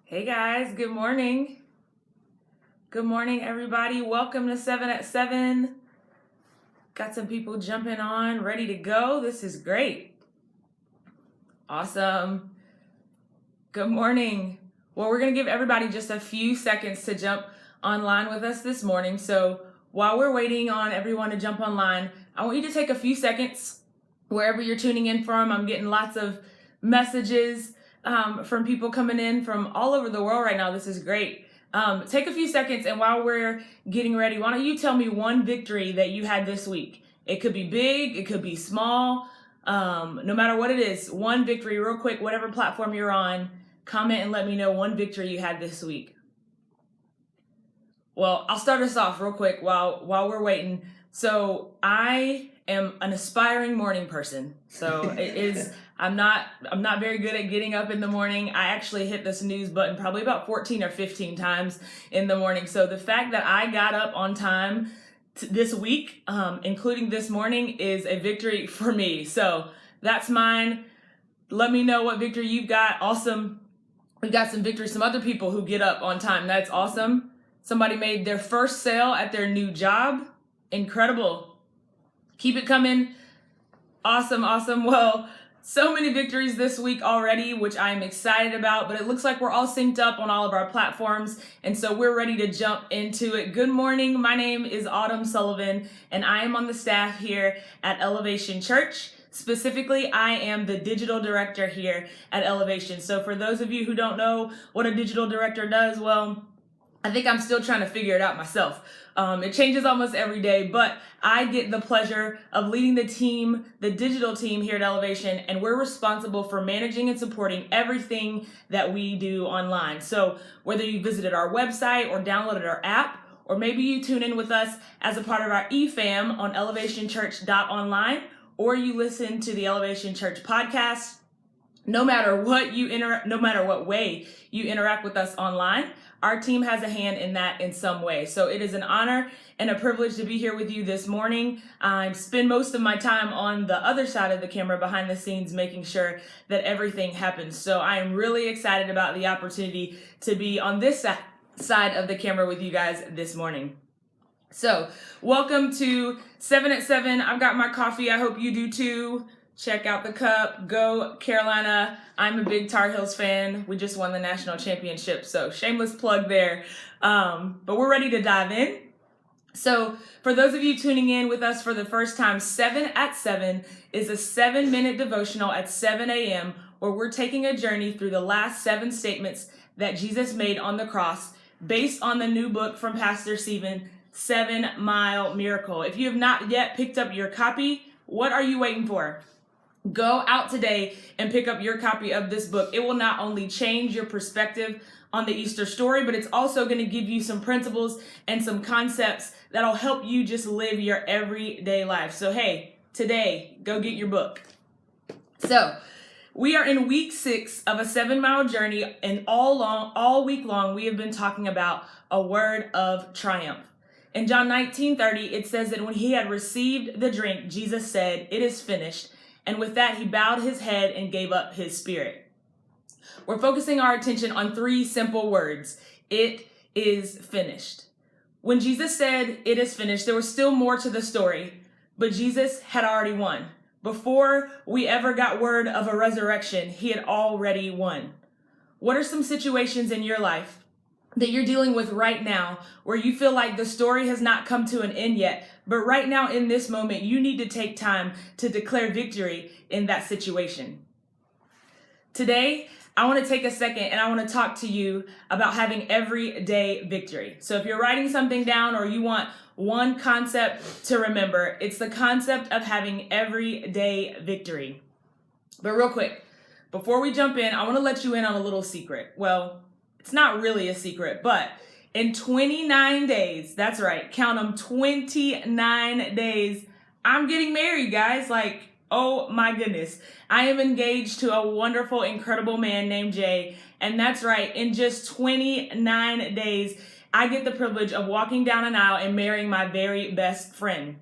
Hey guys, good morning. Good morning, everybody. Welcome to 7 at 7. Got some people jumping on, ready to go. This is great. Awesome. Good morning. Well, we're going to give everybody just a few seconds to jump online with us this morning. So while we're waiting on everyone to jump online, I want you to take a few seconds wherever you're tuning in from. I'm getting lots of messages from people coming in from all over the world right now. This is great. Take a few seconds, and while we're getting ready, why don't you tell me one victory that you had this week? It could be big, it could be small, no matter what it is. One victory, real quick, whatever platform you're on, comment and let me know one victory you had this week. Well, I'll start us off real quick while we're waiting. So I am an aspiring morning person. So it is. I'm not very good at getting up in the morning. I actually hit the snooze button probably about 14 or 15 times in the morning. So the fact that I got up on time this week, including this morning, is a victory for me. So that's mine. Let me know what victory you've got. Awesome. We've got some victories. Some other people who get up on time. That's awesome. Somebody made their first sale at their new job. Incredible. Keep it coming. Awesome. Well, so many victories this week already, which I'm excited about, but it looks like we're all synced up on all of our platforms, and so we're ready to jump into it. Good morning. My name is Autumn Sullivan, and I am on the staff here at Elevation Church. Specifically, I am the digital director here at Elevation. So for those of you who don't know what a digital director does, well, I think I'm still trying to figure it out myself. It changes almost every day, but I get the pleasure of leading the team, the digital team here at Elevation, and we're responsible for managing and supporting everything that we do online. So whether you visited our website or downloaded our app, or maybe you tune in with us as a part of our eFam on elevationchurch.online, or you listen to the Elevation Church podcast, no matter what way you interact with us online, our team has a hand in that in some way. So it is an honor and a privilege to be here with you this morning. I spend most of my time on the other side of the camera behind the scenes, making sure that everything happens. So I am really excited about the opportunity to be on this side of the camera with you guys this morning. So welcome to 7 at 7. I've got my coffee. I hope you do too. Check out the cup. Go Carolina. I'm a big Tar Heels fan. We just won the national championship, so shameless plug there. But we're ready to dive in. So for those of you tuning in with us for the first time, 7 at 7 is a 7-minute devotional at 7 a.m. where we're taking a journey through the last 7 statements that Jesus made on the cross based on the new book from Pastor Stephen, 7 Mile Miracle. If you have not yet picked up your copy, what are you waiting for? Go out today and pick up your copy of this book. It will not only change your perspective on the Easter story, but it's also going to give you some principles and some concepts that'll help you just live your everyday life. So hey, today, go get your book. So we are in week 6 of a 7-mile journey, and all week long, we have been talking about a word of triumph. In John 19:30, it says that when he had received the drink, Jesus said, "It is finished." And with that, he bowed his head and gave up his spirit. We're focusing our attention on 3 simple words. It is finished. When Jesus said, "It is finished," there was still more to the story, but Jesus had already won. Before we ever got word of a resurrection, he had already won. What are some situations in your life that you're dealing with right now where you feel like the story has not come to an end yet, but right now in this moment, you need to take time to declare victory in that situation? Today, I want to take a second and I want to talk to you about having everyday victory. So if you're writing something down or you want one concept to remember, it's the concept of having everyday victory. But real quick, before we jump in, I want to let you in on a little secret. Well, it's not really a secret, but in 29 days, that's right, count them, 29 days, I'm getting married, guys. Like, oh my goodness. I am engaged to a wonderful, incredible man named Jay. And that's right, in just 29 days, I get the privilege of walking down an aisle and marrying my very best friend.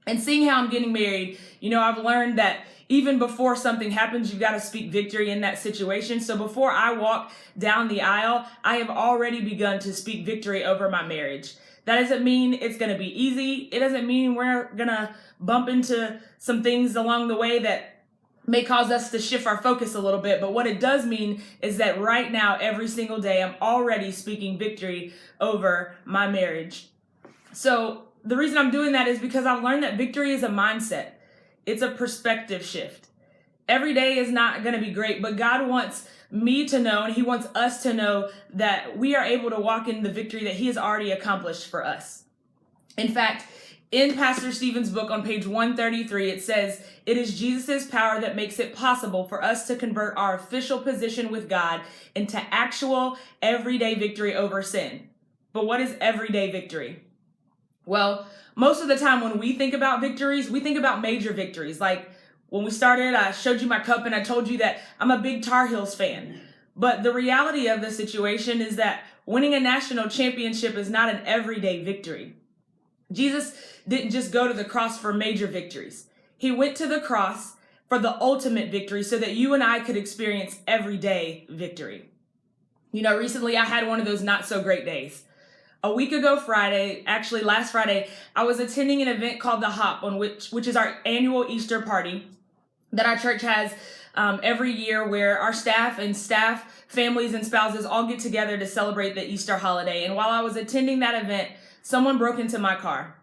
And seeing how I'm getting married, I've learned that even before something happens, you've got to speak victory in that situation. So before I walk down the aisle, I have already begun to speak victory over my marriage. That doesn't mean it's going to be easy. It doesn't mean we're going to bump into some things along the way that may cause us to shift our focus a little bit. But what it does mean is that right now, every single day, I'm already speaking victory over my marriage. So the reason I'm doing that is because I've learned that victory is a mindset. It's a perspective shift. Every day is not going to be great, but God wants me to know, and he wants us to know, that we are able to walk in the victory that he has already accomplished for us. In fact, in Pastor Stephen's book on page 133, it says, "It is Jesus' power that makes it possible for us to convert our official position with God into actual everyday victory over sin." But what is everyday victory? Well, most of the time when we think about victories, we think about major victories. Like when we started, I showed you my cup and I told you that I'm a big Tar Heels fan. But the reality of the situation is that winning a national championship is not an everyday victory. Jesus didn't just go to the cross for major victories. He went to the cross for the ultimate victory so that you and I could experience everyday victory. Recently I had one of those not so great days. A week ago Friday, actually last Friday, I was attending an event called The Hop, which is our annual Easter party that our church has every year, where our staff, families, and spouses all get together to celebrate the Easter holiday. And while I was attending that event, someone broke into my car.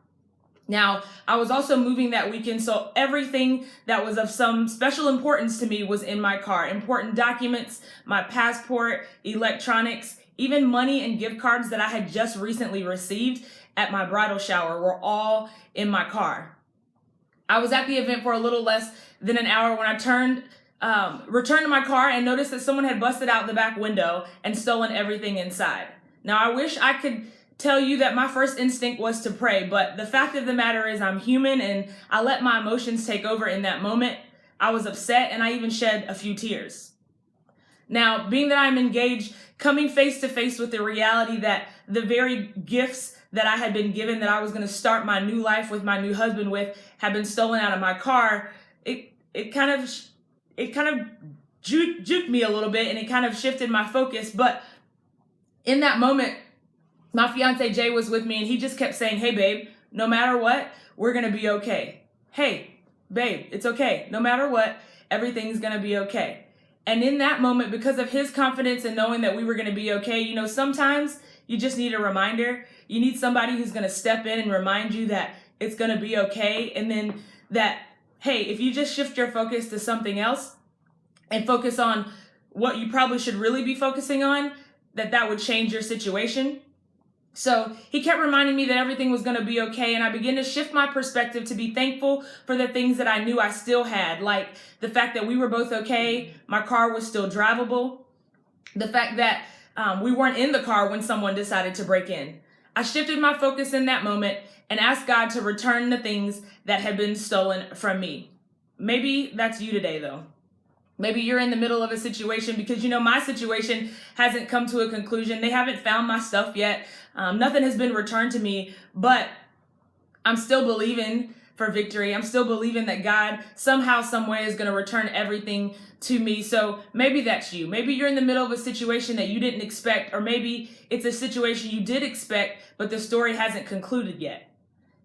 Now, I was also moving that weekend, so everything that was of some special importance to me was in my car. Important documents, my passport, electronics, even money and gift cards that I had just recently received at my bridal shower were all in my car. I was at the event for a little less than an hour when I returned to my car and noticed that someone had busted out the back window and stolen everything inside. Now, I wish I could tell you that my first instinct was to pray, but the fact of the matter is I'm human and I let my emotions take over in that moment. I was upset and I even shed a few tears. Now, being that I'm engaged, coming face to face with the reality that the very gifts that I had been given, that I was going to start my new life with my new husband with, had been stolen out of my car, it kind of juked me a little bit, and it kind of shifted my focus. But in that moment, my fiance Jay was with me, and he just kept saying, "Hey babe, no matter what, we're going to be okay. Hey babe, it's okay. No matter what, everything's going to be okay." And in that moment, because of his confidence and knowing that we were going to be okay, sometimes you just need a reminder. You need somebody who's going to step in and remind you that it's going to be okay. And then that, hey, if you just shift your focus to something else and focus on what you probably should really be focusing on, that would change your situation. So he kept reminding me that everything was going to be okay, and I began to shift my perspective to be thankful for the things that I knew I still had, like the fact that we were both okay, my car was still drivable, the fact that we weren't in the car when someone decided to break in. I shifted my focus in that moment and asked God to return the things that had been stolen from me. Maybe that's you today, though. Maybe you're in the middle of a situation because, my situation hasn't come to a conclusion. They haven't found my stuff yet. Nothing has been returned to me, but I'm still believing for victory. I'm still believing that God somehow, some way is going to return everything to me. So maybe that's you. Maybe you're in the middle of a situation that you didn't expect, or maybe it's a situation you did expect, but the story hasn't concluded yet.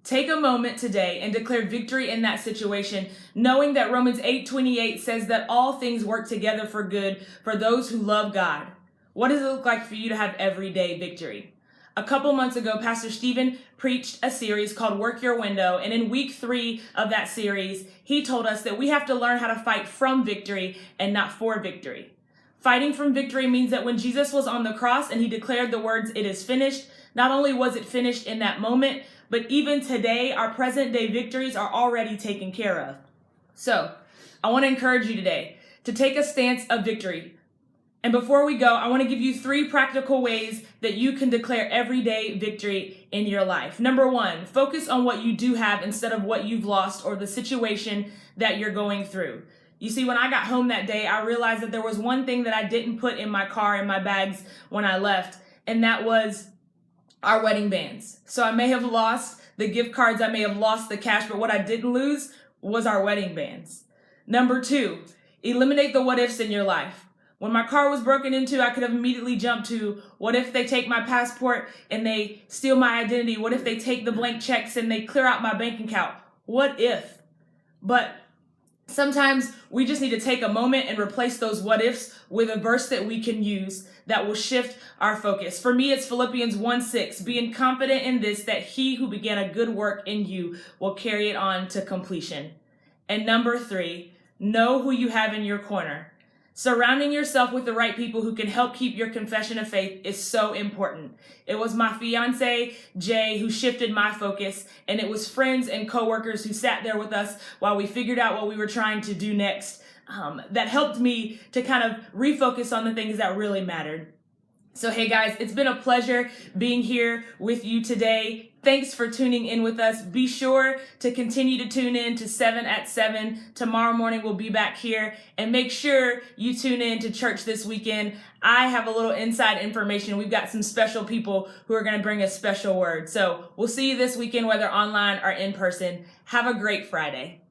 Take a moment today and declare victory in that situation, knowing that Romans 8:28 says that all things work together for good for those who love God. What does it look like for you to have everyday victory? A couple months ago, Pastor Stephen preached a series called Work Your Window, and in week 3 of that series, he told us that we have to learn how to fight from victory and not for victory. Fighting from victory means that when Jesus was on the cross and he declared the words, "It is finished," not only was it finished in that moment, but even today, our present day victories are already taken care of. So I want to encourage you today to take a stance of victory. And before we go, I want to give you 3 practical ways that you can declare everyday victory in your life. Number 1, focus on what you do have instead of what you've lost or the situation that you're going through. You see, when I got home that day, I realized that there was one thing that I didn't put in my car, in my bags when I left, and that was our wedding bands. So I may have lost the gift cards. I may have lost the cash, but what I didn't lose was our wedding bands. Number 2, eliminate the what ifs in your life. When my car was broken into, I could have immediately jumped to, what if they take my passport and they steal my identity? What if they take the blank checks and they clear out my bank account? What if? But sometimes we just need to take a moment and replace those what ifs with a verse that we can use that will shift our focus. For me, it's Philippians 1:6, being confident in this, that he who began a good work in you will carry it on to completion. And number 3, know who you have in your corner. Surrounding yourself with the right people who can help keep your confession of faith is so important. It was my fiance, Jay, who shifted my focus, and it was friends and coworkers who sat there with us while we figured out what we were trying to do next, that helped me to kind of refocus on the things that really mattered. So hey guys, it's been a pleasure being here with you today. Thanks for tuning in with us. Be sure to continue to tune in to 7 at 7. Tomorrow morning we'll be back here, and make sure you tune in to church this weekend. I have a little inside information. We've got some special people who are going to bring a special word. So we'll see you this weekend, whether online or in person. Have a great Friday.